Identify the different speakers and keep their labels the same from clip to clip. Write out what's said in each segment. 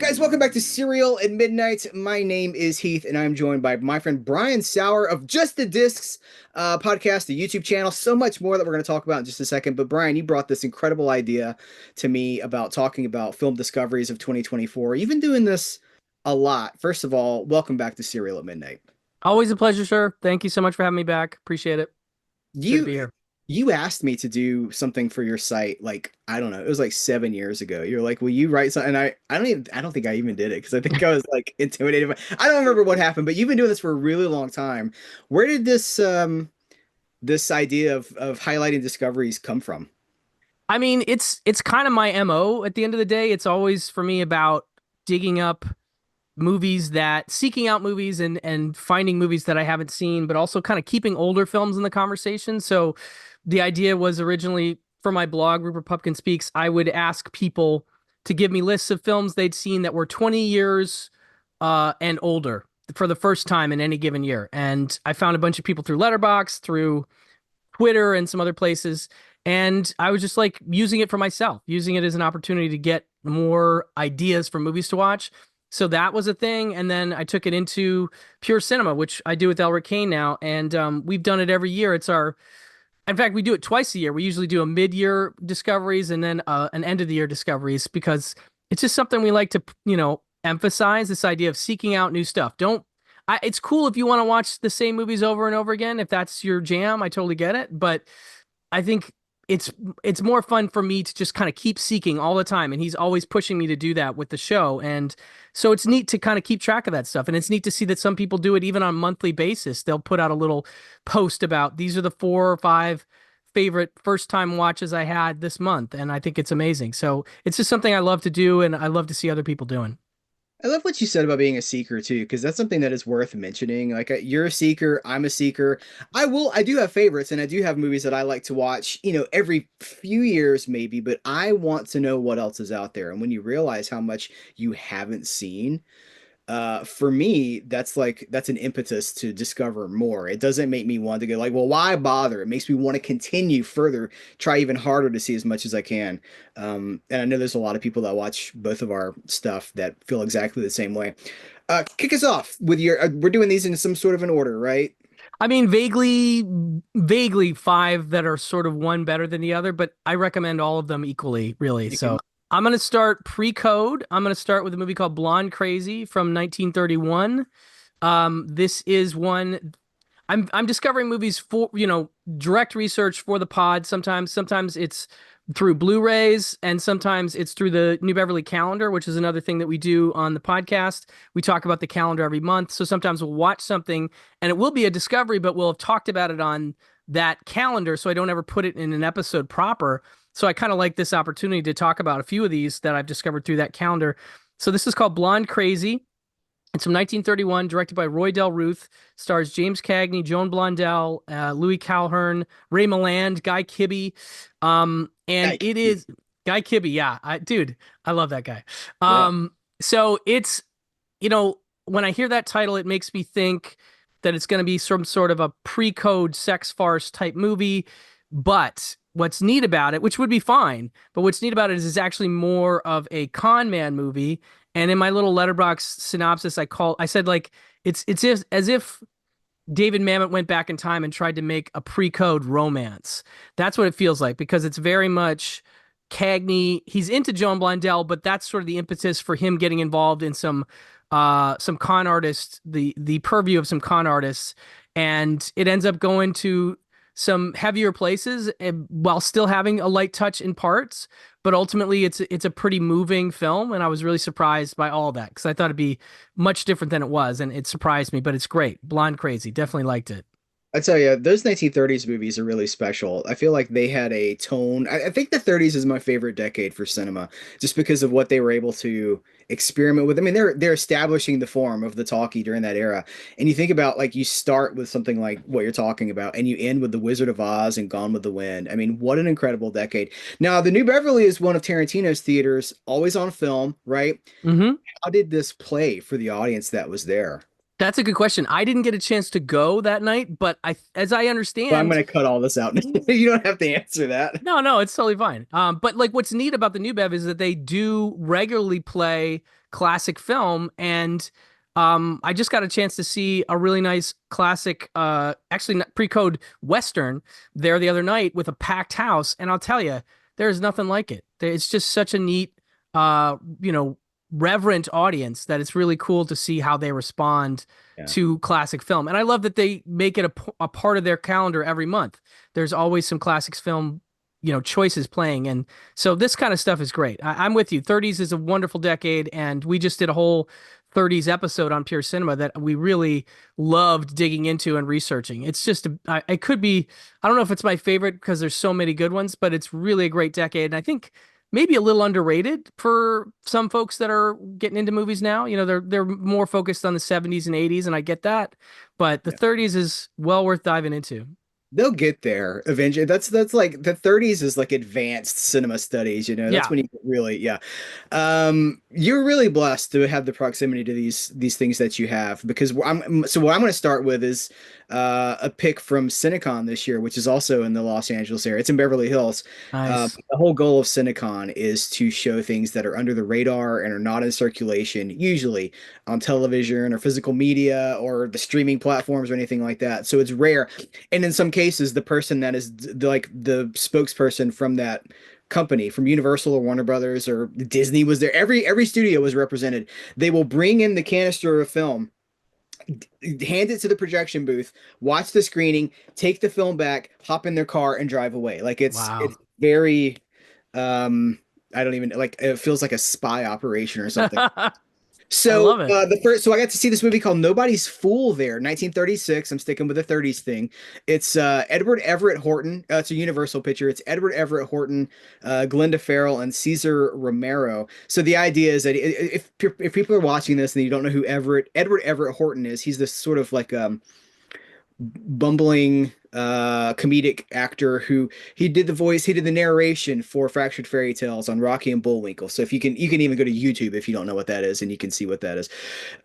Speaker 1: Guys, welcome back to Serial at Midnight. My name is Heath, and I'm joined by my friend Brian Saur of Just the Discs podcast, the YouTube channel, so much more that we're going to talk about in just a second. But Brian, you brought this incredible idea to me about talking about film discoveries of 2024. You've been doing this a lot. First of all, welcome back to Serial at Midnight.
Speaker 2: Always a pleasure, sir. Thank you so much for having me back. Appreciate it. Good to
Speaker 1: You
Speaker 2: be here.
Speaker 1: you asked me to do something for your site, like, I don't know, it was like 7 years ago. You're like, will you write something? And I don't think I even did it because I think I was like intimidated. I don't remember what happened, but you've been doing this for a really long time. Where did this idea of highlighting discoveries come from?
Speaker 2: I mean, it's kind of my MO at the end of the day. It's always for me about digging up seeking out movies and finding movies that I haven't seen, but also kind of keeping older films in the conversation. So the idea was originally for my blog, Rupert Pupkin Speaks, I would ask people to give me lists of films they'd seen that were 20 years and older for the first time in any given year. And I found a bunch of people through Letterboxd, through Twitter and some other places. And I was just like using it for myself, using it as an opportunity to get more ideas for movies to watch. So that was a thing. And then I took it into Pure Cinema, which I do with Elric Kane now. And we've done it every year. In fact, we do it twice a year. We usually do a mid-year discoveries and then an end of the year discoveries because it's just something we like to, emphasize this idea of seeking out new stuff. It's cool if you want to watch the same movies over and over again. If that's your jam, I totally get it. But I think it's more fun for me to just kind of keep seeking all the time, and he's always pushing me to do that with the show. And so it's neat to kind of keep track of that stuff, and it's neat to see that some people do it even on a monthly basis. They'll put out a little post about these are the 4 or 5 favorite first time watches I had this month, and I think it's amazing. So it's just something I love to do, and I love to see other people doing.
Speaker 1: I love what you said about being a seeker too, because that's something that is worth mentioning. Like, you're a seeker, I'm a seeker. I do have favorites, and I do have movies that I like to watch, every few years maybe, but I want to know what else is out there. And when you realize how much you haven't seen, for me, that's an impetus to discover more. It doesn't make me want to go like, well, why bother? It makes me want to continue further, try even harder to see as much as I can. And I know there's a lot of people that watch both of our stuff that feel exactly the same way. Kick us off with we're doing these in some sort of an order, right?
Speaker 2: I mean, vaguely 5 that are sort of one better than the other, but I recommend all of them equally, really.
Speaker 1: You
Speaker 2: So
Speaker 1: can.
Speaker 2: I'm going to start pre-code. I'm going to start with a movie called Blonde Crazy from 1931. This is one I'm discovering movies for, direct research for the pod. Sometimes it's through Blu-rays and sometimes it's through the New Beverly calendar, which is another thing that we do on the podcast. We talk about the calendar every month. So sometimes we'll watch something and it will be a discovery, but we'll have talked about it on that calendar. So I don't ever put it in an episode proper. So I kind of like this opportunity to talk about a few of these that I've discovered through that calendar. So this is called Blonde Crazy. It's from 1931, directed by Roy Del Ruth, stars James Cagney, Joan Blondell, Louis Calhern, Ray Milland, Guy Kibbe. And
Speaker 1: Yike.
Speaker 2: it is Guy Kibbe. Yeah, dude, I love that guy.
Speaker 1: Yeah.
Speaker 2: So it's, when I hear that title, it makes me think that it's going to be some sort of a pre-code sex farce type movie. But what's neat about it, which would be fine, but what's neat about it is it's actually more of a con man movie. And in my little Letterboxd synopsis, I said like as if David Mamet went back in time and tried to make a pre-code romance. That's what it feels like because it's very much Cagney. He's into Joan Blondell, but that's sort of the impetus for him getting involved in some con artists, the purview of some con artists, and it ends up going to some heavier places while still having a light touch in parts. But ultimately, it's a pretty moving film, and I was really surprised by all of that because I thought it'd be much different than it was, and it surprised me. But it's great, Blonde Crazy, definitely liked it.
Speaker 1: I tell you, those 1930s movies are really special. I feel like they had a tone. I think the 30s is my favorite decade for cinema, just because of what they were able to experiment with. I mean, they're establishing the form of the talkie during that era. And you think about like you start with something like what you're talking about, and you end with The Wizard of Oz and Gone with the Wind. I mean, what an incredible decade. Now, the New Beverly is one of Tarantino's theaters, always on film, right?
Speaker 2: Hmm.
Speaker 1: How did this play for the audience that was there?
Speaker 2: That's a good question. I didn't get a chance to go that night, but as I
Speaker 1: Well, I'm
Speaker 2: understand,
Speaker 1: going to cut all this out. You don't have to answer that.
Speaker 2: no, no, it's totally fine. But like what's neat about the New Bev is that they do regularly play classic film, and I just got a chance to see a really nice classic, actually pre-code Western there the other night with a packed house, and I'll tell you, there's nothing like it. It's just such a neat, you know, reverent audience that it's really cool to see how they respond
Speaker 1: Yeah.
Speaker 2: to classic film, and I love that they make it a part of their calendar every month. There's always some classics film, choices playing. And so this kind of stuff is great. I'm with you. 30s is a wonderful decade. And we just did a whole 30s episode on Pure Cinema that we really loved digging into and researching. It's just, it could be, I don't know if it's my favorite because there's so many good ones, but it's really a great decade. And I think maybe a little underrated for some folks that are getting into movies now. They're more focused on the 70s and 80s, and I get that. But the
Speaker 1: Yeah.
Speaker 2: 30s is well worth diving into.
Speaker 1: They'll get there eventually. That's like the 30s is like advanced cinema studies, That's
Speaker 2: Yeah.
Speaker 1: when you really, yeah. You're really blessed to have the proximity to these things that you have because so what I'm going to start with is a pick from Cinecon this year, which is also in the Los Angeles area. It's in Beverly Hills.
Speaker 2: Nice.
Speaker 1: The whole goal of Cinecon is to show things that are under the radar and are not in circulation, usually on television or physical media or the streaming platforms or anything like that. So it's rare, and in some cases the person that is like the spokesperson from that company, from Universal or Warner Brothers or Disney, was there. Every studio was represented. They will bring in the canister of film, hand it to the projection booth, watch the screening, take the film back, hop in their car and drive away. Like it's
Speaker 2: Wow.
Speaker 1: very um I don't even like, it feels like a spy operation or something.
Speaker 2: I
Speaker 1: So
Speaker 2: love it.
Speaker 1: I got to see this movie called Nobody's Fool there, 1936. I'm sticking with the 30s thing. It's Edward Everett Horton. It's a Universal picture. It's Edward Everett Horton, Glenda Farrell, and Cesar Romero. So the idea is that if people are watching this and you don't know who Edward Everett Horton is, he's this sort of like bumbling comedic actor who he did the narration for Fractured Fairy Tales on Rocky and Bullwinkle. So if you can even go to YouTube if you don't know what that is, and you can see what that is.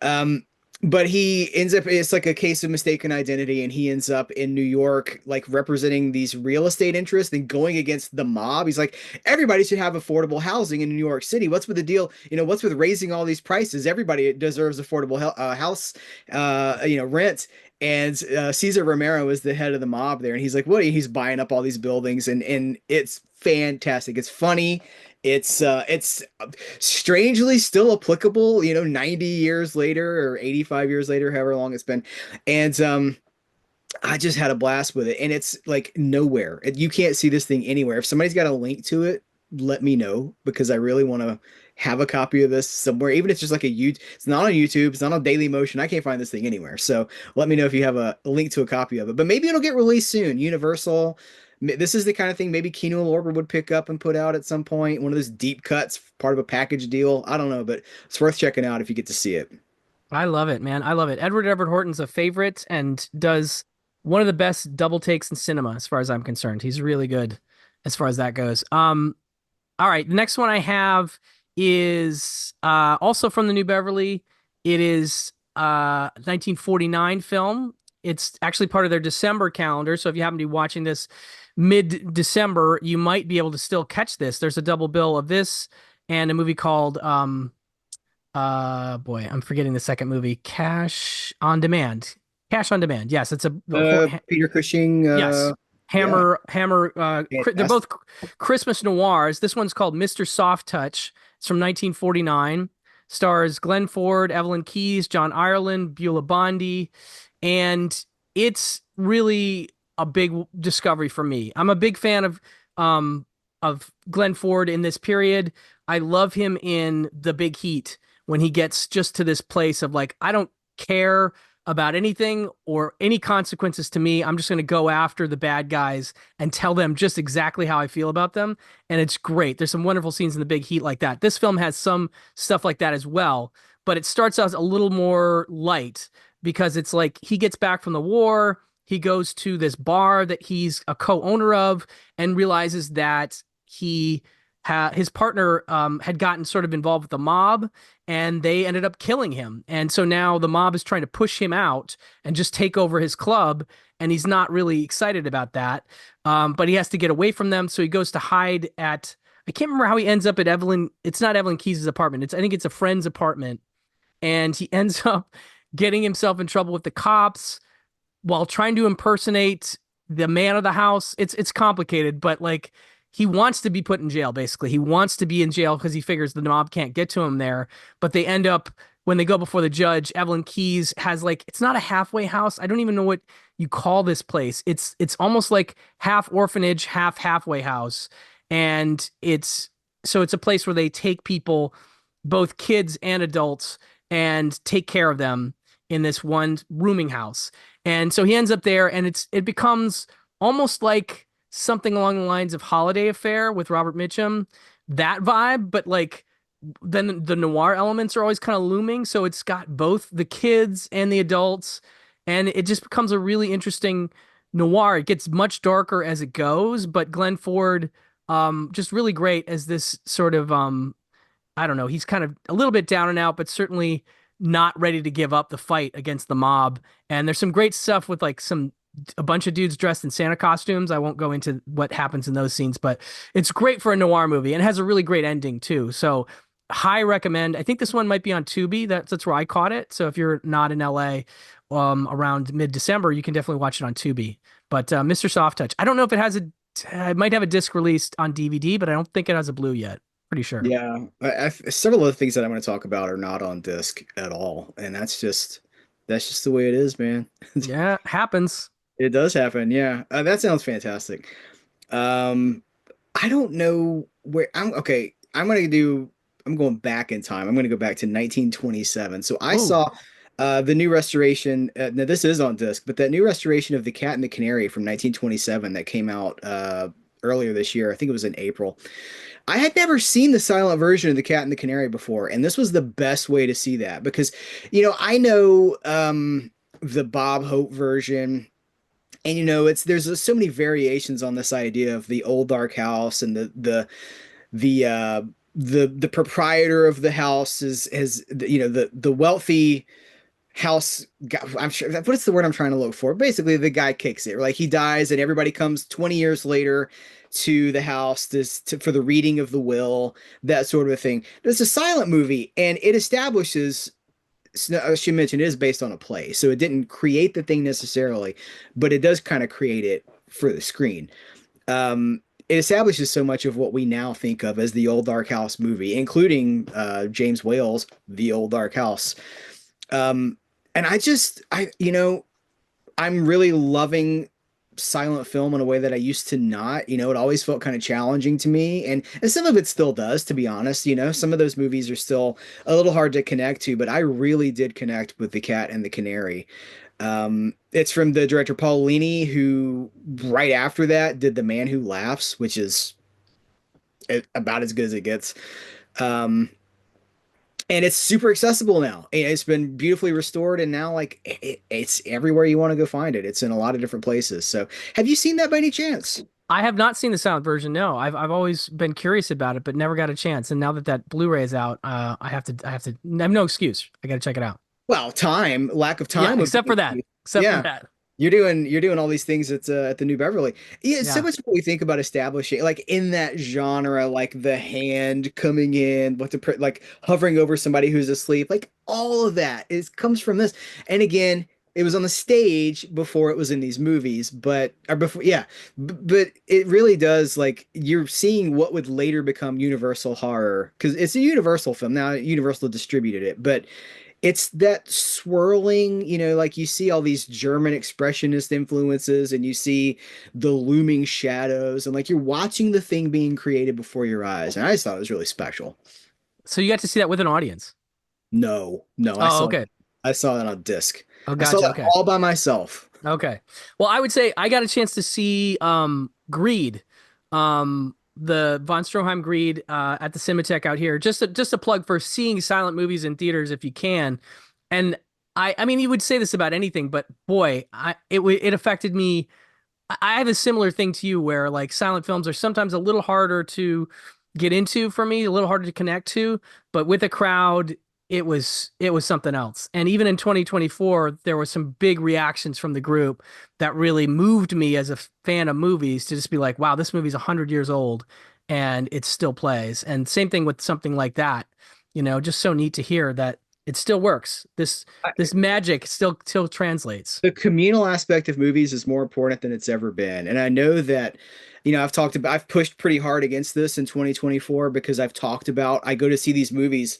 Speaker 1: um but he ends up, it's like a case of mistaken identity, and he ends up in New York, like representing these real estate interests and going against the mob. He's like, everybody should have affordable housing in New York City. What's with the deal? What's with raising all these prices? Everybody deserves affordable house, rent. And Cesar Romero is the head of the mob there, and he's like, "What?" He's buying up all these buildings, and it's fantastic. It's funny. It's strangely still applicable, 90 years later or 85 years later, however long it's been. And I just had a blast with it, and it's like nowhere. You can't see this thing anywhere. If somebody's got a link to it, let me know because I really want to have a copy of this somewhere. Even if it's just like a YouTube, it's not on YouTube, it's not on Daily Motion. I can't find this thing anywhere. So let me know if you have a link to a copy of it. But maybe it'll get released soon. Universal. This is the kind of thing maybe Kino Lorber would pick up and put out at some point. One of those deep cuts, part of a package deal. I don't know, but it's worth checking out if you get to see it.
Speaker 2: I love it, man. I love it. Edward Everett Horton's a favorite and does one of the best double takes in cinema, as far as I'm concerned. He's really good as far as that goes. All right, the next one I have is also from the New Beverly. It is 1949 film. It's actually part of their December calendar. So if you happen to be watching this mid-December, you might be able to still catch this. There's a double bill of this and a movie called boy, I'm forgetting the second movie. Cash on Demand. Cash on Demand. Yes, it's
Speaker 1: Peter Cushing.
Speaker 2: yes.
Speaker 1: Yeah,
Speaker 2: Hammer. They're
Speaker 1: fantastic.
Speaker 2: both Christmas noirs. This one's called Mr. Soft Touch. It's from 1949. Stars Glenn Ford, Evelyn Keyes, John Ireland, Beulah Bondi, and it's really a big discovery for me. I'm a big fan of Glenn Ford in this period. I love him in The Big Heat when he gets just to this place of like, I don't care about anything or any consequences to me. I'm just going to go after the bad guys and tell them just exactly how I feel about them. And it's great. There's some wonderful scenes in The Big Heat like that. This film has some stuff like that as well, but it starts out a little more light because it's like he gets back from the war. He goes to this bar that he's a co-owner of and realizes that he his partner had gotten sort of involved with the mob, and they ended up killing him. And so now the mob is trying to push him out and just take over his club, and he's not really excited about that. But he has to get away from them, so he goes to hide at. I can't remember how he ends up at Evelyn. It's not Evelyn Keyes' apartment. I think it's a friend's apartment, and he ends up getting himself in trouble with the cops while trying to impersonate the man of the house. It's complicated, but like he wants to be put in jail basically. He wants to be in jail because he figures the mob can't get to him there, but they end up when they go before the judge, Evelyn Keyes has like it's not a halfway house. I don't even know what you call this place. It's almost like half orphanage, half halfway house. And it's a place where they take people, both kids and adults, and take care of them in this one rooming house. And so he ends up there, and it becomes almost like something along the lines of Holiday Affair with Robert Mitchum, that vibe, but like then the noir elements are always kind of looming. So it's got both the kids and the adults, and it just becomes a really interesting noir. It gets much darker as it goes, but Glenn Ford, just really great as this sort of I don't know, he's kind of a little bit down and out, but certainly not ready to give up the fight against the mob. And there's some great stuff with like a bunch of dudes dressed in Santa costumes. I won't go into what happens in those scenes, but it's great for a noir movie and it has a really great ending too. So high recommend. I think this one might be on Tubi. That's where I caught it. So if you're not in LA around mid-December, you can definitely watch it on Tubi. But Mr. Soft Touch, I don't know if it might have a disc released on DVD, but I don't think it has a blue yet. Pretty sure.
Speaker 1: Yeah, several of the things that I'm going to talk about are not on disc at all, and that's just the way it is, man.
Speaker 2: Yeah, happens.
Speaker 1: It does happen. Yeah, that sounds fantastic. Um, I don't know where I'm. Okay, I'm going back in time. I'm going to go back to 1927. So I
Speaker 2: Ooh.
Speaker 1: saw the new restoration. Now this is on disc, but that new restoration of The Cat and the Canary from 1927 that came out earlier this year. I think it was in April. I had never seen the silent version of The Cat and the Canary before, and this was the best way to see that because, I know the Bob Hope version, and it's there's so many variations on this idea of the old dark house and the proprietor of the house is the wealthy house guy. I'm sure what's the word I'm trying to look for. Basically, the guy kicks it. Like he dies, and everybody comes 20 years later to the house for the reading of the will, that sort of a thing. It's a silent movie, and it establishes. As she mentioned, it is based on a play, so it didn't create the thing necessarily, but it does kind of create it for the screen. It establishes so much of what we now think of as the Old Dark House movie, including James Whale's The Old Dark House. And I'm really loving silent film in a way that I used to not. It always felt kind of challenging to me, and some of it still does, to be honest. Some of those movies are still a little hard to connect to, but I really did connect with The Cat and the Canary. It's from the director Paul Leany, who right after that did The Man Who Laughs, which is about as good as it gets. Um, and it's super accessible now. It's been beautifully restored, and now like it's everywhere you want to go find it. It's in a lot of different places. So, have you seen that by any chance?
Speaker 2: I have not seen the silent version. No, I've always been curious about it, but never got a chance. And now that Blu-ray is out, I have no excuse. I got to check it out.
Speaker 1: Well, lack of
Speaker 2: Yeah,
Speaker 1: time would
Speaker 2: except
Speaker 1: be.
Speaker 2: for that. Except for
Speaker 1: Yeah,
Speaker 2: that.
Speaker 1: you're doing all these things at the New Beverly. Yeah, it's so
Speaker 2: Yeah.
Speaker 1: much what we think about establishing, like in that genre, like the hand coming in, like hovering over somebody who's asleep, like all of that comes from this. And again, it was on the stage before it was in these movies, but or before, yeah, but it really does, like you're seeing what would later become Universal horror because it's a Universal film now. Universal distributed it, but it's that swirling, like you see all these German expressionist influences and you see the looming shadows and like you're watching the thing being created before your eyes. And I just thought it was really special.
Speaker 2: So you got to see that with an audience.
Speaker 1: No, no,
Speaker 2: Oh, okay.
Speaker 1: I saw that on disc.
Speaker 2: Oh,
Speaker 1: I saw
Speaker 2: gotcha.
Speaker 1: that
Speaker 2: Okay.
Speaker 1: all by myself.
Speaker 2: Okay. Well, I would say I got a chance to see Greed, the von Stroheim Greed at the Cinematheque out here. Just a plug for seeing silent movies in theaters if you can. And I mean you would say this about anything, but boy, it affected me. I have a similar thing to you where like silent films are sometimes a little harder to get into for me, a little harder to connect to, but with a crowd, it was something else. And even in 2024, there were some big reactions from the group that really moved me as a fan of movies to just be like, wow, this movie's 100 years old and it still plays. And same thing with something like that. Just so neat to hear that it still works. This magic still translates.
Speaker 1: The communal aspect of movies is more important than it's ever been. And I know that, I've pushed pretty hard against this in 2024 because I've talked about, I go to see these movies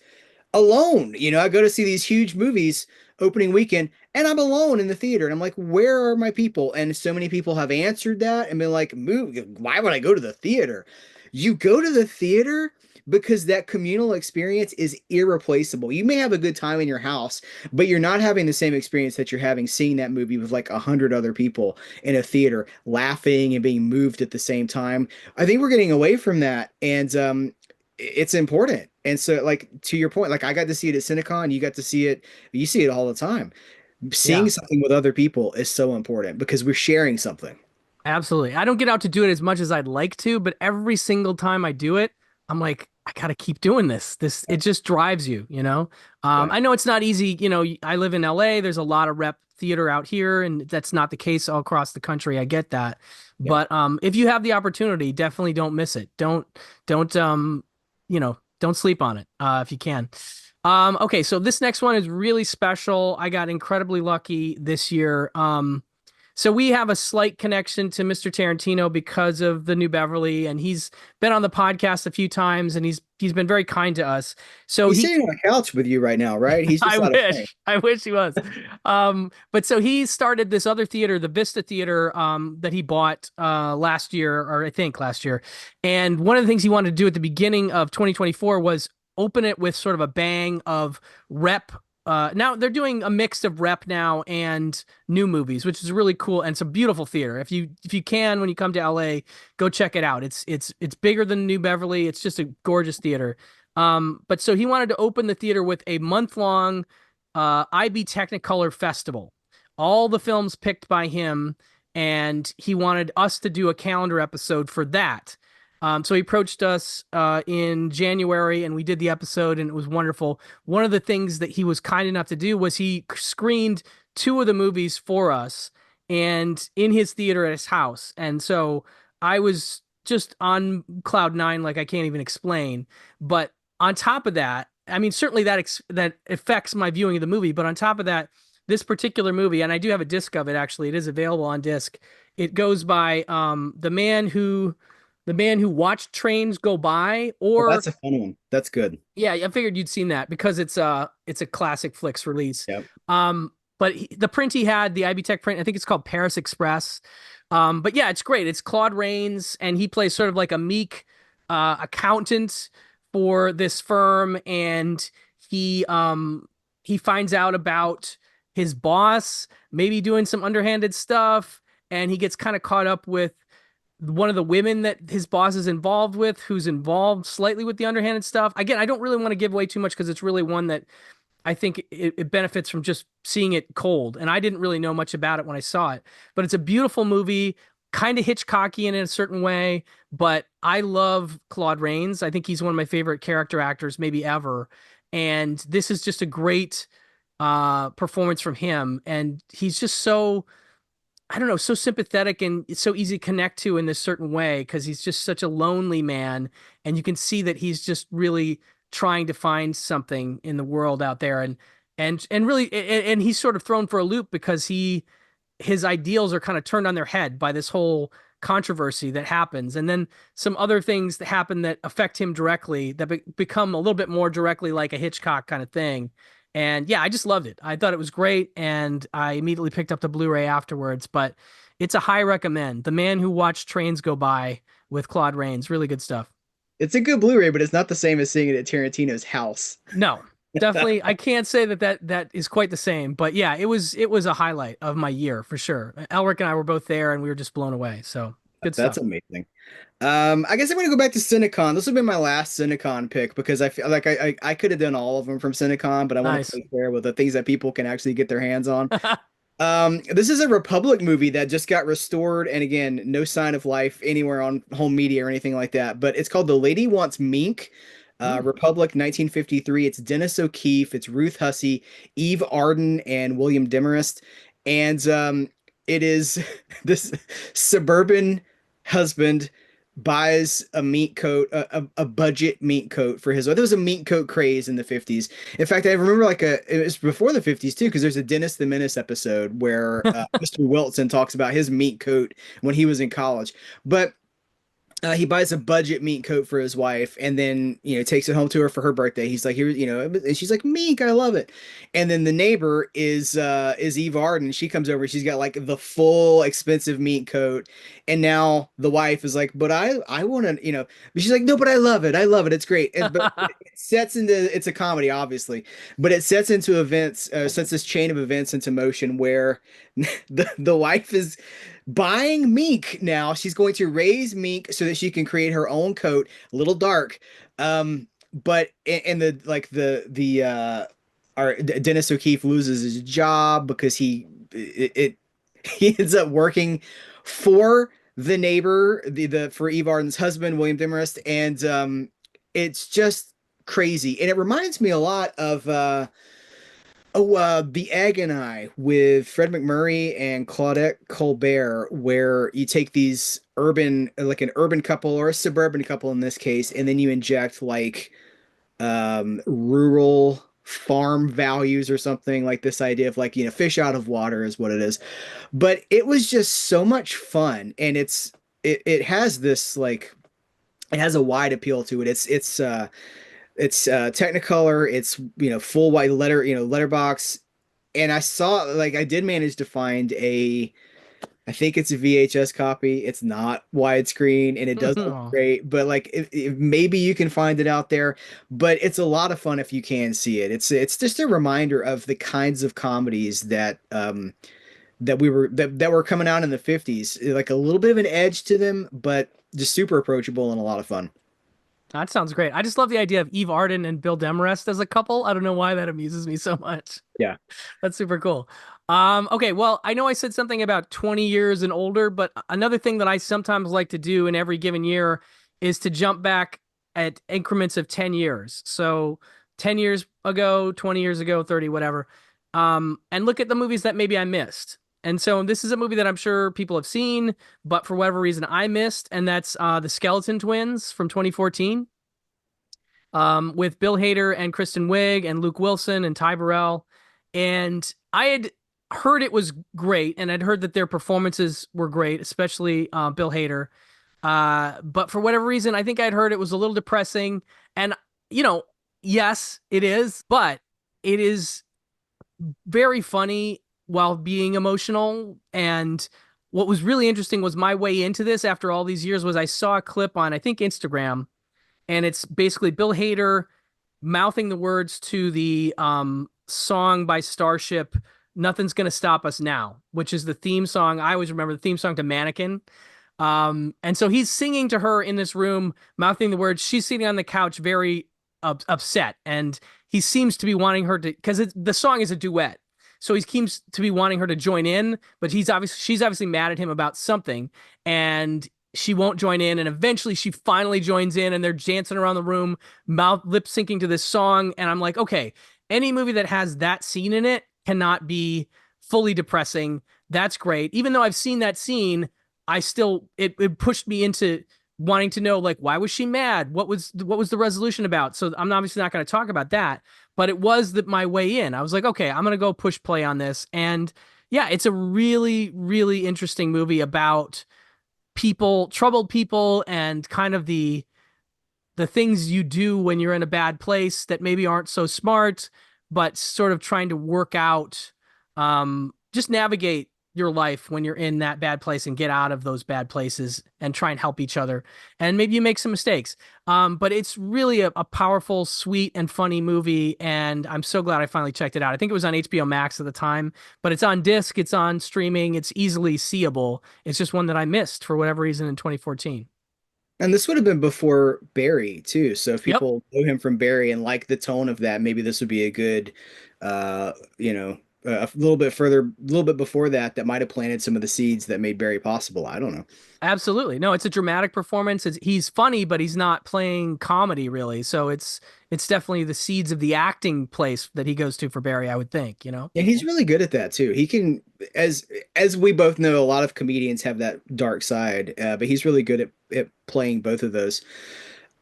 Speaker 1: alone. I go to see these huge movies opening weekend and I'm alone in the theater. And I'm like, where are my people? And so many people have answered that and been like, why would I go to the theater? You go to the theater because that communal experience is irreplaceable. You may have a good time in your house, but you're not having the same experience that you're having seeing that movie with like 100 other people in a theater, laughing and being moved at the same time. I think we're getting away from that, and it's important. And so, like to your point, like I got to see it at Cinecon, you got to see it, you see it all the time. Seeing
Speaker 2: Yeah.
Speaker 1: something with other people is so important because we're sharing something.
Speaker 2: Absolutely. I don't get out to do it as much as I'd like to, but every single time I do it, I'm like, I gotta keep doing this. It just drives you.
Speaker 1: Yeah.
Speaker 2: I know it's not easy. I live in LA. There's a lot of rep theater out here, and that's not the case all across the country. I get that.
Speaker 1: Yeah.
Speaker 2: But if you have the opportunity, definitely don't miss it. Don't sleep on it if you can. Okay, so this next one is really special. I got incredibly lucky this year. So we have a slight connection to Mr. Tarantino because of the New Beverly, and he's been on the podcast a few times, and he's been very kind to us. So
Speaker 1: He's
Speaker 2: he,
Speaker 1: sitting on a couch with you right now, right? He's just
Speaker 2: I
Speaker 1: not a fan.
Speaker 2: wish he was. But so he started this other theater, the Vista Theater, that he bought last year, or I think last year. And one of the things he wanted to do at the beginning of 2024 was open it with sort of a bang of rep. Now they're doing a mix of rep now and new movies, which is really cool, and it's a beautiful theater. If you can, when you come to LA, go check it out. It's bigger than New Beverly. It's just a gorgeous theater. But so he wanted to open the theater with a month-long IB Technicolor Festival. All the films picked by him, and he wanted us to do a calendar episode for that. So he approached us in January, and we did the episode, and it was wonderful. One of the things that he was kind enough to do was he screened two of the movies for us, and in his theater at his house. And so I was just on cloud nine, like I can't even explain. But on top of that, I mean, certainly that affects my viewing of the movie. But on top of that, this particular movie, and I do have a disc of it actually. It is available on disc. It goes by the man who watched trains go by,
Speaker 1: Well,
Speaker 2: or
Speaker 1: that's a fun one. That's good.
Speaker 2: yeah, I figured you'd seen that because it's a classic flicks release.
Speaker 1: Yep.
Speaker 2: But the print he had, the IB Tech print, I think it's called Paris Express. But yeah, it's great. It's Claude Rains, and he plays sort of like a meek accountant for this firm, and he finds out about his boss maybe doing some underhanded stuff, and he gets kind of caught up with one of the women that his boss is involved with, who's involved slightly with the underhanded stuff. Again, I don't really want to give away too much because it's really one that I think it benefits from just seeing it cold. And I didn't really know much about it when I saw it, but it's a beautiful movie, kind of Hitchcocky in a certain way. But I love Claude Rains. I think he's one of my favorite character actors, maybe ever. And this is just a great performance from him. And he's just so, I don't know, so sympathetic and it's so easy to connect to in this certain way because he's just such a lonely man. And you can see that he's just really trying to find something in the world out there. And really, and he's sort of thrown for a loop because his ideals are kind of turned on their head by this whole controversy that happens. And then some other things that happen that affect him directly that become a little bit more directly like a Hitchcock kind of thing. And yeah, I just loved it. I thought it was great, and I immediately picked up the Blu-ray afterwards. But it's a high recommend. The Man Who Watched Trains Go By with Claude Rains, really good stuff.
Speaker 1: It's a good Blu-ray, but it's not the same as seeing it at Tarantino's house.
Speaker 2: No, definitely, I can't say that is quite the same. But yeah, it was a highlight of my year for sure. Elric and I were both there, and we were just blown away. So good
Speaker 1: That's
Speaker 2: stuff.
Speaker 1: amazing. I guess I'm gonna go back to Cinecon. This will be my last Cinecon pick because I feel like I could have done all of them from Cinecon, but I want to
Speaker 2: Nice.
Speaker 1: play fair with the things that people can actually get their hands on. This is a Republic movie that just got restored, and again, no sign of life anywhere on home media or anything like that. But it's called The Lady Wants Mink.
Speaker 2: Hmm.
Speaker 1: Republic 1953. It's Dennis O'Keefe, it's Ruth Hussey, Eve Arden, and William Demarest. And it is this suburban husband buys a mink coat, a budget mink coat for his wife. There was a mink coat craze in the 50s. In fact, I remember it was before the 50s too, because there's a Dennis the Menace episode where Mr. Wilson talks about his mink coat when he was in college. But he buys a budget mink coat for his wife, and then takes it home to her for her birthday. He's like, here, and she's like, mink, I love it. And then the neighbor is Eve Arden. She comes over. She's got like the full expensive mink coat, and now the wife is like, but I want to, But she's like, no, but I love it. I love it. It's great. But it sets into it's a comedy, obviously, but it sets this chain of events into motion where the wife is buying mink now. She's going to raise mink so that she can create her own coat, a little dark. But in the our Dennis O'Keefe loses his job because he ends up working for the neighbor, the for Eve Arden's husband, William Demarest, and it's just crazy. And it reminds me a lot of The Egg and I with Fred McMurray and Claudette Colbert, where you take these like an urban couple or a suburban couple in this case, and then you inject like rural farm values or something like this idea of like, fish out of water is what it is. But it was just so much fun, and it has this like it has a wide appeal to it. It's Technicolor. It's full white letterbox. And I did manage to find I think it's a VHS copy. It's not widescreen and it doesn't look
Speaker 2: Oh,
Speaker 1: great, but like if maybe you can find it out there. But it's a lot of fun if you can see it. It's just a reminder of the kinds of comedies that were coming out in the 50s. Like a little bit of an edge to them, but just super approachable and a lot of fun.
Speaker 2: that sounds great. I just love the idea of Eve Arden and Bill Demarest as a couple. I don't know why that amuses me so much.
Speaker 1: Yeah.
Speaker 2: That's super cool. Okay, well, I know I said something about 20 years and older, but another thing that I sometimes like to do in every given year is to jump back at increments of 10 years. So 10 years ago, 20 years ago, 30, whatever. And look at the movies that maybe I missed. And so this is a movie that I'm sure people have seen, but for whatever reason I missed, and that's The Skeleton Twins from 2014, with Bill Hader and Kristen Wiig and Luke Wilson and Ty Burrell. And I had heard it was great, and I'd heard that their performances were great, especially Bill Hader. But for whatever reason, I think I'd heard it was a little depressing. And, you know, yes, it is, but it is very funny while being emotional. And what was really interesting was my way into this after all these years was I saw a clip on, I think, Instagram, and it's basically Bill Hader mouthing the words to the song by Starship, "Nothing's Gonna Stop Us Now," which is the theme song. I always remember the theme song to Mannequin. And so he's singing to her in this room, mouthing the words. She's sitting on the couch, very upset, and he seems to be wanting her to, because the song is a duet. So he seems to be wanting her to join in, but she's obviously mad at him about something, and she won't join in. And eventually, she finally joins in, and they're dancing around the room, mouth lip syncing to this song. And I'm like, okay, any movie that has that scene in it cannot be fully depressing. That's great. Even though I've seen that scene, I still it pushed me into wanting to know, like, why was she mad? What was the resolution about? So I'm obviously not going to talk about that, but it was my way in. I was like, okay, I'm going to go push play on this. And yeah, it's a really, really interesting movie about people, troubled people, and kind of the things you do when you're in a bad place that maybe aren't so smart, but sort of trying to work out, just navigate your life when you're in that bad place and get out of those bad places and try and help each other. And maybe you make some mistakes. But it's really a powerful, sweet, and funny movie. And I'm so glad I finally checked it out. I think it was on HBO Max at the time, but it's on disc, it's on streaming, it's easily seeable. It's just one that I missed for whatever reason in 2014.
Speaker 1: And this would have been before Barry too. So if
Speaker 2: Yep.
Speaker 1: people know him from Barry and like the tone of that, maybe this would be a good, uh, you know, a little bit further, a little bit before that, that might have planted some of the seeds that made Barry possible. I don't know.
Speaker 2: Absolutely. No, it's a dramatic performance. He's funny, but he's not playing comedy really. So it's definitely the seeds of the acting place that he goes to for Barry, I would think, you know?
Speaker 1: And he's really good at that too. He can, as we both know, a lot of comedians have that dark side, but he's really good at playing both of those.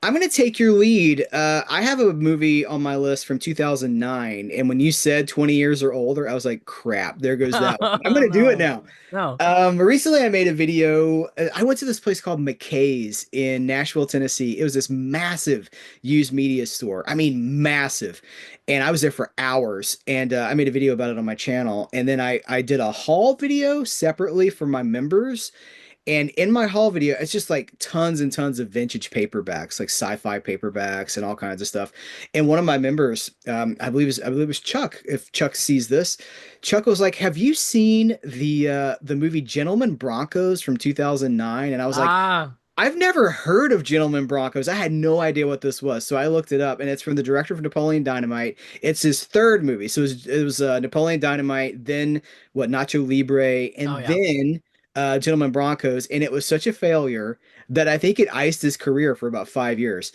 Speaker 1: I'm going to take your lead. I have a movie on my list from 2009, and when you said 20 years or older, I was like, crap, there goes that one. I'm
Speaker 2: Oh
Speaker 1: going to do it
Speaker 2: no.
Speaker 1: now.
Speaker 2: No.
Speaker 1: Recently I made a video. I went to this place called McKay's in Nashville, Tennessee. It was this massive used media store. I mean, massive. And I was there for hours, and I made a video about it on my channel. And then I did a haul video separately for my members. And in my haul video, it's just like tons and tons of vintage paperbacks, like sci-fi paperbacks and all kinds of stuff. And one of my members, I believe it was Chuck. If Chuck sees this, Chuck was like, "Have you seen the movie Gentlemen Broncos from 2009?" And I was like,
Speaker 2: Ah.
Speaker 1: I've never heard of Gentlemen Broncos. I had no idea what this was. So I looked it up, and it's from the director of Napoleon Dynamite. It's his third movie. So it was Napoleon Dynamite, then what, Nacho Libre,
Speaker 2: Oh
Speaker 1: and
Speaker 2: yeah.
Speaker 1: then Gentlemen Broncos. And it was such a failure that I think it iced his career for about 5 years.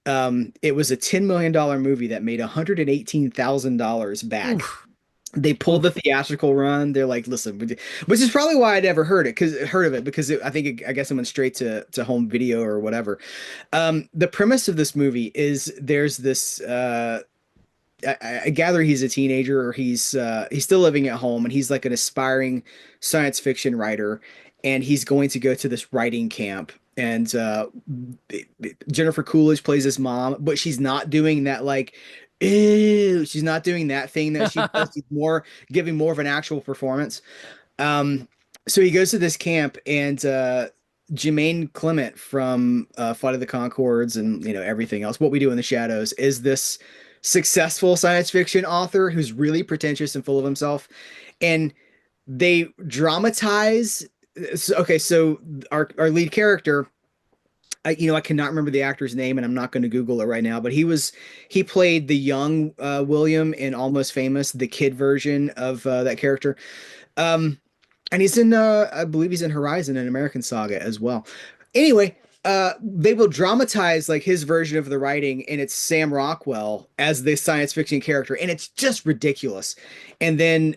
Speaker 1: It was a $10 million movie that made $118,000 back.
Speaker 2: Oof.
Speaker 1: They pulled the
Speaker 2: Oof.
Speaker 1: theatrical run. They're like, listen, which is probably why I never heard of it because I think I guess it went straight to home video or whatever. The premise of this movie is there's this. I gather he's a teenager or he's still living at home and he's like an aspiring science fiction writer and he's going to go to this writing camp and Jennifer Coolidge plays his mom, but she's not doing that like ew, she's not doing that thing that she does. She's more giving more of an actual performance. Um, so he goes to this camp and Jermaine Clement from Flight of the Conchords and everything else. What We Do in the Shadows is this successful science fiction author who's really pretentious and full of himself, and they dramatize. Okay, so our lead character. I cannot remember the actor's name, and I'm not going to Google it right now. But he played the young William in Almost Famous, the kid version of that character. Um, and he's in I believe he's in Horizon and American Saga as well. Anyway, they will dramatize like his version of the writing, and it's Sam Rockwell as the science fiction character, and it's just ridiculous. And then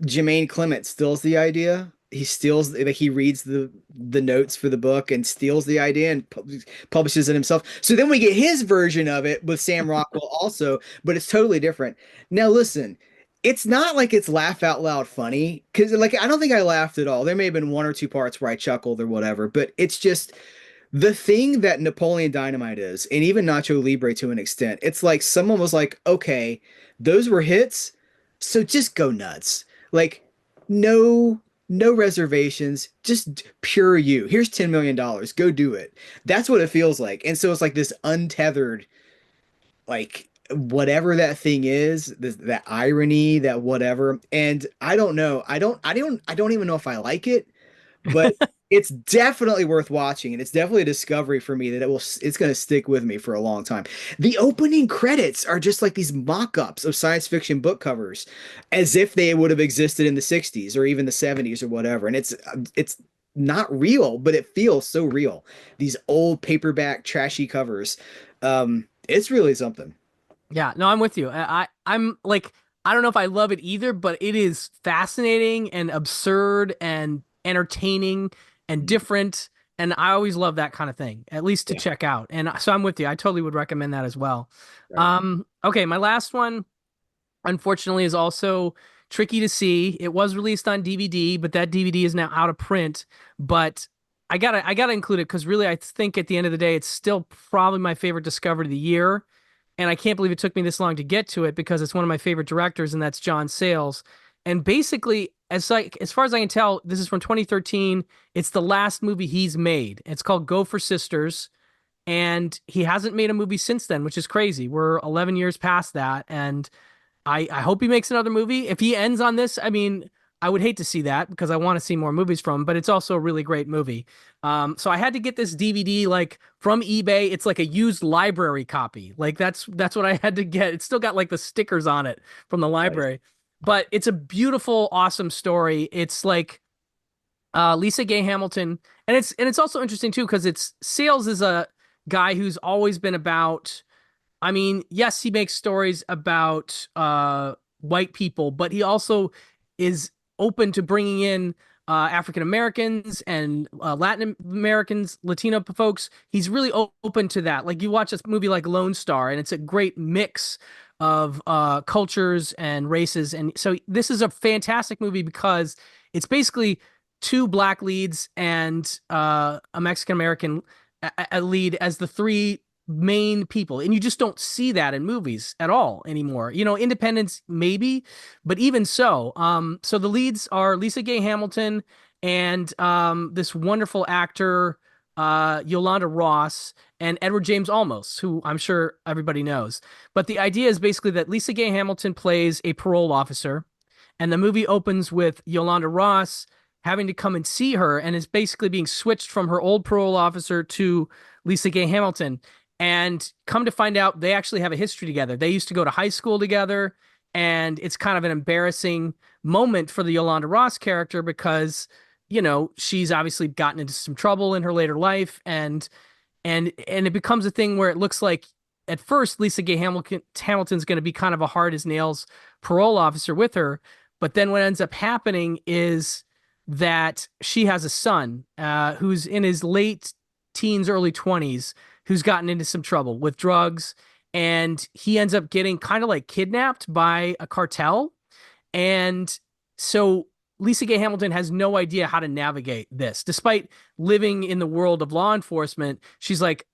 Speaker 1: Jermaine Clement steals the idea. He steals like he reads the notes for the book and steals the idea and publishes it himself. So then we get his version of it with Sam Rockwell also, but it's totally different. Now listen, it's not like it's laugh out loud funny because like I don't think I laughed at all. There may have been one or two parts where I chuckled or whatever, but it's just the thing that Napoleon Dynamite is, and even Nacho Libre to an extent. It's like someone was like, okay, those were hits, so just go nuts. Like no reservations, just pure you. Here's $10 million. Go do it. That's what it feels like. And so it's like this untethered like whatever that thing is, that irony, that whatever. And I don't know. I don't even know if I like it, but it's definitely worth watching and it's definitely a discovery for me that it's going to stick with me for a long time. The opening credits are just like these mock-ups of science fiction book covers as if they would have existed in the 60s or even the 70s or whatever, and it's not real, but it feels so real. These old paperback trashy covers. It's really something.
Speaker 2: Yeah, no, I'm with you. I'm like I don't know if I love it either, but it is fascinating and absurd and entertaining and different. And I always love that kind of thing, at least to
Speaker 1: Yeah.
Speaker 2: check out. And so I'm with you. I totally would recommend that as well.
Speaker 1: Right on.
Speaker 2: Okay, my last one, unfortunately, is also tricky to see. It was released on DVD, but that DVD is now out of print. But I gotta include it because really I think at the end of the day, it's still probably my favorite discovery of the year. And I can't believe it took me this long to get to it because it's one of my favorite directors, and that's John Sayles. And basically, as far as I can tell, this is from 2013. It's the last movie he's made. It's called Go for Sisters, and he hasn't made a movie since then, which is crazy. We're 11 years past that, and I hope he makes another movie. If he ends on this, I mean, I would hate to see that because I want to see more movies from him, but it's also a really great movie. So I had to get this DVD like from eBay. It's like a used library copy. Like that's what I had to get. It's still got like the stickers on it from the
Speaker 1: Nice.
Speaker 2: library. but it's a beautiful, awesome story. It's like Lisa Gay Hamilton, and it's also interesting too because it's Sales is a guy who's always been about. I mean, yes, he makes stories about white people, but he also is open to bringing in African Americans and Latin Americans, Latino folks. He's really open to that. Like you watch this movie like Lone Star, and it's a great mix of cultures and races. And so this is a fantastic movie because it's basically two black leads and a Mexican American a lead as the three main people, and you just don't see that in movies at all anymore. You know, Independence maybe, but even so, so the leads are Lisa Gay Hamilton and this wonderful actor Yolanda Ross and Edward James Olmos, who I'm sure everybody knows. But the idea is basically that Lisa Gay Hamilton plays a parole officer, and the movie opens with Yolanda Ross having to come and see her, and is basically being switched from her old parole officer to Lisa Gay Hamilton. And come to find out, they actually have a history together. They used to go to high school together, and it's kind of an embarrassing moment for the Yolanda Ross character because, you know, she's obviously gotten into some trouble in her later life, and it becomes a thing where it looks like at first Lisa Gay Hamilton's going to be kind of a hard as nails parole officer with her, but then what ends up happening is that she has a son who's in his late teens, early 20s, who's gotten into some trouble with drugs, and he ends up getting kind of like kidnapped by a cartel. And so Lisa Gay Hamilton has no idea how to navigate this. Despite living in the world of law enforcement, she's like,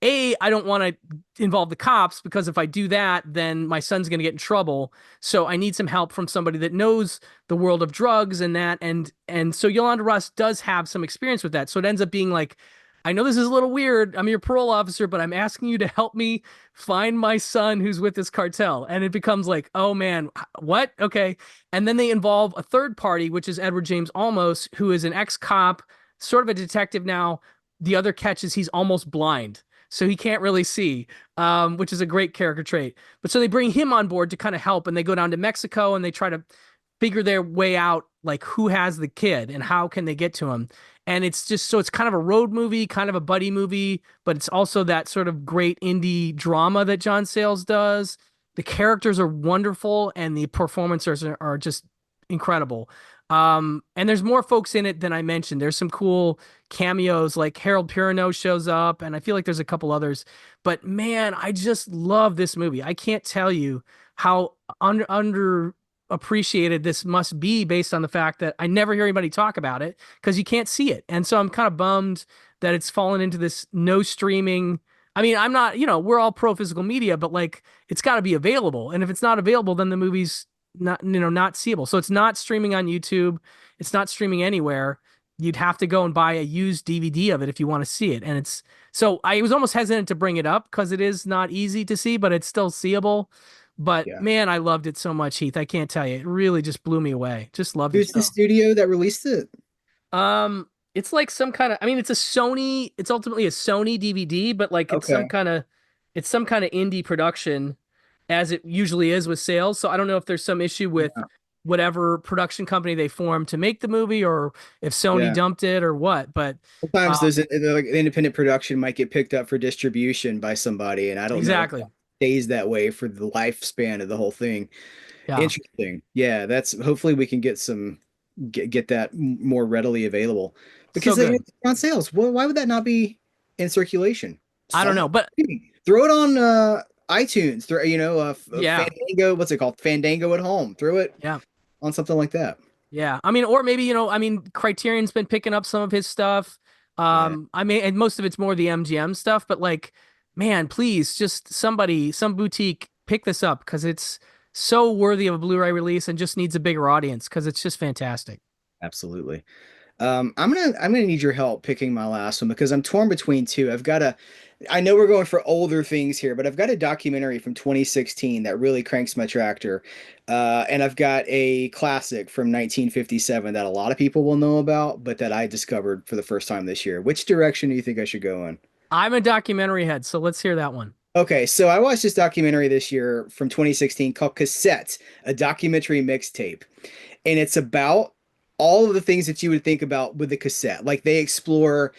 Speaker 2: I don't want to involve the cops because if I do that, then my son's going to get in trouble. So I need some help from somebody that knows the world of drugs and that. And so Yolanda Ross does have some experience with that. So it ends up being like, I know this is a little weird. I'm your parole officer, but I'm asking you to help me find my son who's with this cartel. And it becomes like, oh man, what? Okay. And then they involve a third party, which is Edward James Olmos, who is an ex-cop, sort of a detective now. The other catch is he's almost blind, so he can't really see, which is a great character trait. But so they bring him on board to kind of help, and they go down to Mexico and they try to figure their way out, like who has the kid and how can they get to him. And it's just so it's kind of a road movie, kind of a buddy movie, but it's also that sort of great indie drama that John Sayles does. The characters are wonderful and the performances are just incredible. And there's more folks in it than I mentioned. There's some cool cameos, like Harold Perrineau shows up, and I feel like there's a couple others. But man, I just love this movie. I can't tell you how under appreciated this must be based on the fact that I never hear anybody talk about it because you can't see it. And so I'm kind of bummed that it's fallen into this no streaming. I mean, I'm not, you know, we're all pro physical media, but like it's got to be available. And if it's not available, then the movie's not, you know, not seeable. So it's not streaming on YouTube. It's not streaming anywhere. You'd have to go and buy a used DVD of it if you want to see it. And it's so I was almost hesitant to bring it up because it is not easy to see, but it's still seeable. But
Speaker 1: Yeah.
Speaker 2: man, I loved it so much, Heath. I can't tell you. It really just blew me away. Just loved it
Speaker 1: Who's the
Speaker 2: so.
Speaker 1: studio that released it?
Speaker 2: It's like some kind of, I mean, it's a Sony, it's ultimately a Sony DVD, but like
Speaker 1: Okay.
Speaker 2: it's some kind of indie production as it usually is with sales. So I don't know if there's some issue with
Speaker 1: Yeah.
Speaker 2: whatever production company they formed to make the movie or if Sony
Speaker 1: Yeah.
Speaker 2: dumped it or what. But
Speaker 1: Sometimes
Speaker 2: uh,
Speaker 1: like independent production might get picked up for distribution by somebody, and I don't know if that
Speaker 2: exactly.
Speaker 1: stays that way for the lifespan of the whole thing.
Speaker 2: Yeah.
Speaker 1: Interesting. Yeah, that's hopefully we can get that more readily available
Speaker 2: So
Speaker 1: because
Speaker 2: good.
Speaker 1: it's on sales. Well, why would that not be in circulation?
Speaker 2: I don't know,
Speaker 1: Someone
Speaker 2: but
Speaker 1: throw it on iTunes. Throw
Speaker 2: yeah.
Speaker 1: Fandango. What's it called? Fandango at home. Throw it
Speaker 2: Yeah.
Speaker 1: on something like that.
Speaker 2: Yeah. I mean, or maybe, you know, I mean, Criterion's been picking up some of his stuff.
Speaker 1: Yeah,
Speaker 2: I mean, and most of it's more the MGM stuff, but like, man, please, just somebody, some boutique, pick this up because it's so worthy of a Blu-ray release and just needs a bigger audience because it's just fantastic.
Speaker 1: absolutely. I'm gonna need your help picking my last one because I'm torn between two. I know we're going for older things here, but I've got a documentary from 2016 that really cranks my tractor. And I've got a classic from 1957 that a lot of people will know about, but that I discovered for the first time this year. Which direction do you think I should go in?
Speaker 2: I'm a documentary head, so let's hear that one.
Speaker 1: Okay, so I watched this documentary this year from 2016 called Cassette, a documentary mixtape. And it's about all of the things that you would think about with the cassette. Like they explore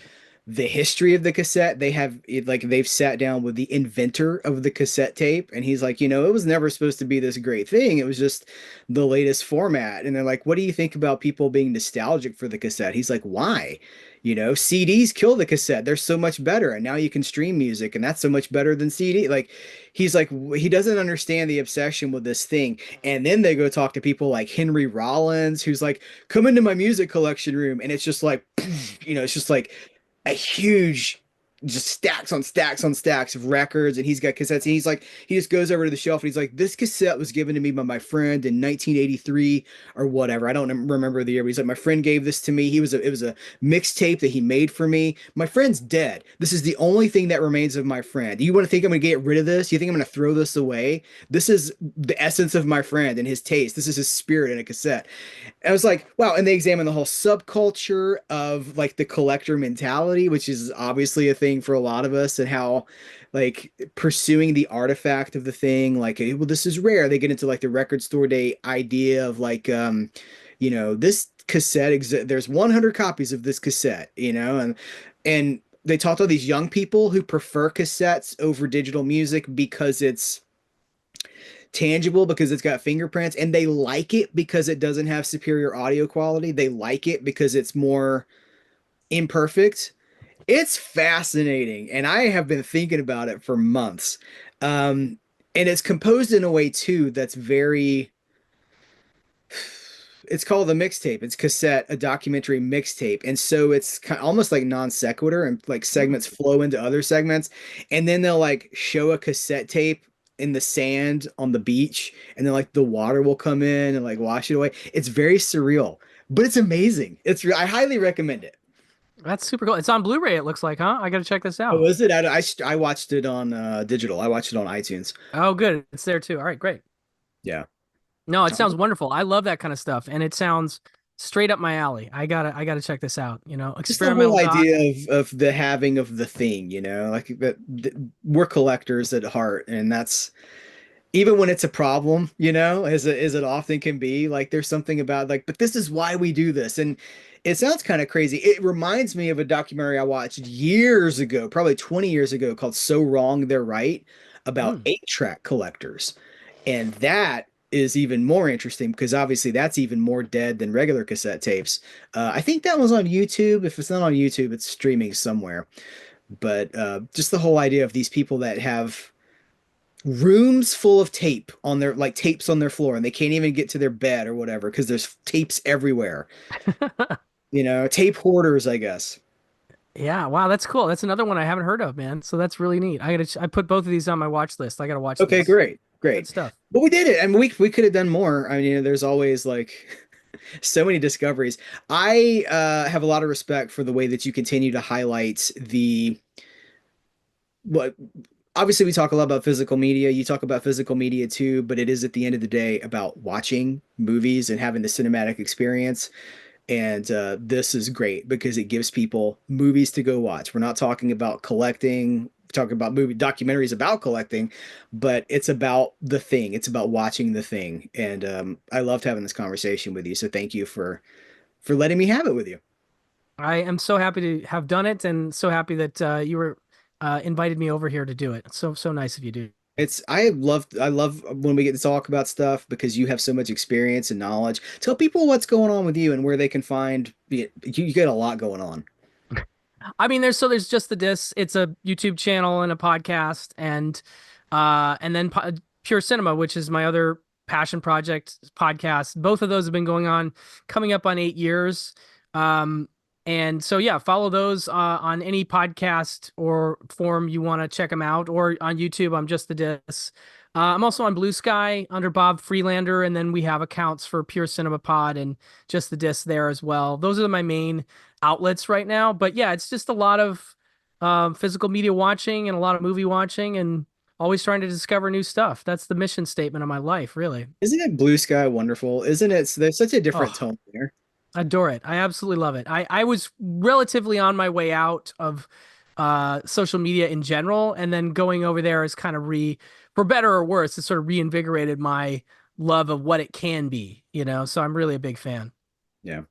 Speaker 1: the history of the cassette. They have like they've sat down with the inventor of the cassette tape, and he's like, it was never supposed to be this great thing. It was just the latest format. And they're like, what do you think about people being nostalgic for the cassette? He's like, why? CDs kill the cassette. They're so much better, and now you can stream music, and that's so much better than CD. Like, he's like, he doesn't understand the obsession with this thing. And then they go talk to people like Henry Rollins, who's like, come into my music collection room, and it's just like, it's just like a huge just stacks on stacks on stacks of records, and he's got cassettes, and he just goes over to the shelf and he's like, this cassette was given to me by my friend in 1983 or whatever. I don't remember the year, but he's like, my friend gave this to me. It was a mixtape that he made for me. My friend's dead. This is the only thing that remains of my friend. Do you want to think I'm gonna get rid of this? You think I'm gonna throw this away? This is the essence of my friend and his taste. This is his spirit in a cassette. I was like, wow. And they examine the whole subculture of like the collector mentality, which is obviously a thing for a lot of us, and how like pursuing the artifact of the thing, like, well, this is rare. They get into like the record store day idea of like, this cassette, there's 100 copies of this cassette, and they talk to all these young people who prefer cassettes over digital music because it's tangible, because it's got fingerprints, and they like it because it doesn't have superior audio quality. They like it because it's more imperfect. It's fascinating, and I have been thinking about it for months. And it's composed in a way too that's very, it's called a mixtape. It's cassette, a documentary mixtape. And so it's almost like non sequitur, and like segments flow into other segments. And then they'll like show a cassette tape in the sand on the beach, and then like the water will come in and like wash it away. It's very surreal, but it's amazing. I highly recommend it.
Speaker 2: That's super cool. It's on Blu-ray, it looks like, huh? I gotta check this
Speaker 1: Oh,
Speaker 2: out.
Speaker 1: was it? I watched it on digital. I watched it on iTunes.
Speaker 2: Oh, good. It's there too. All right, great.
Speaker 1: Yeah.
Speaker 2: No, it sounds wonderful. I love that kind of stuff, and it sounds straight up my alley. I gotta check this out.
Speaker 1: Just the
Speaker 2: Experimental
Speaker 1: whole
Speaker 2: doc.
Speaker 1: idea of the having of the thing, like that we're collectors at heart, and that's even when it's a problem, as it often can be. Like there's something about like, but this is why we do this, and it sounds kind of crazy. It reminds me of a documentary I watched years ago, probably 20 years ago, called "So Wrong They're Right," about
Speaker 2: Mm.
Speaker 1: 8-track collectors, and that is even more interesting because obviously that's even more dead than regular cassette tapes. I think that was on YouTube. If it's not on YouTube, it's streaming somewhere. But just the whole idea of these people that have rooms full of tape on their like tapes on their floor, and they can't even get to their bed or whatever because there's tapes everywhere. Tape hoarders, I guess.
Speaker 2: Yeah, wow, that's cool. That's another one I haven't heard of, man. So that's really neat. I put both of these on my watch list. I gotta watch
Speaker 1: Okay,
Speaker 2: these.
Speaker 1: great,
Speaker 2: Good
Speaker 1: great.
Speaker 2: stuff.
Speaker 1: But we did it, and we could have done more. I mean, there's always like so many discoveries. I have a lot of respect for the way that you continue to highlight the what obviously we talk a lot about physical media. You talk about physical media too, but it is at the end of the day about watching movies and having the cinematic experience. And this is great because it gives people movies to go watch. We're not talking about collecting, talking about movie documentaries about collecting, but it's about the thing. It's about watching the thing. And I loved having this conversation with you. So thank you for letting me have it with you.
Speaker 2: I am so happy to have done it, and so happy that you were invited me over here to do it. So nice of you, dude.
Speaker 1: I love when we get to talk about stuff because you have so much experience and knowledge. Tell people what's going on with you and where they can find you get a lot going on.
Speaker 2: I mean, there's just the disc. It's a YouTube channel and a podcast, and then Pure Cinema, which is my other passion project podcast. Both of those have been going on, coming up on 8 years. Um, and so yeah, follow those on any podcast or forum you want to check them out, or on YouTube. I'm just the disc. I'm also on Blue Sky under Bob Freelander, and then we have accounts for Pure Cinema Pod and just the disc there as well. Those are my main outlets right now. But yeah, it's just a lot of physical media watching and a lot of movie watching, and always trying to discover new stuff. That's the mission statement of my life, really.
Speaker 1: Isn't it Blue Sky wonderful? Isn't it? There's such a different
Speaker 2: Oh,
Speaker 1: tone there.
Speaker 2: adore it. I absolutely love it. I was relatively on my way out of social media in general, and then going over there is kind of for better or worse, it sort of reinvigorated my love of what it can be, you know. So I'm really a big fan.
Speaker 1: Yeah.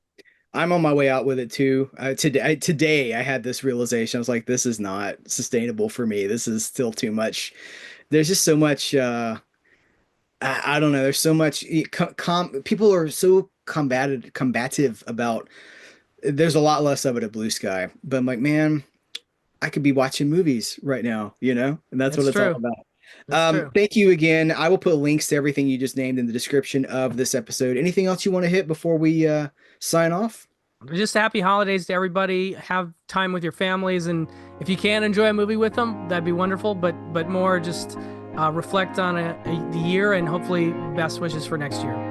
Speaker 1: I'm on my way out with it too. Today I had this realization. I was like, this is not sustainable for me. This is still too much. There's just so much. I don't know. There's so much. People are so combative about. There's a lot less of it at Blue Sky, but I'm like, man, I could be watching movies right now, and that's what
Speaker 2: It's
Speaker 1: it's all
Speaker 2: true.
Speaker 1: about.
Speaker 2: It's true.
Speaker 1: Thank you again. I will put links to everything you just named in the description of this episode. Anything else you want to hit before we sign off?
Speaker 2: Just happy holidays to everybody. Have time with your families, and if you can enjoy a movie with them, that'd be wonderful. But more just reflect on the year, and hopefully best wishes for next year.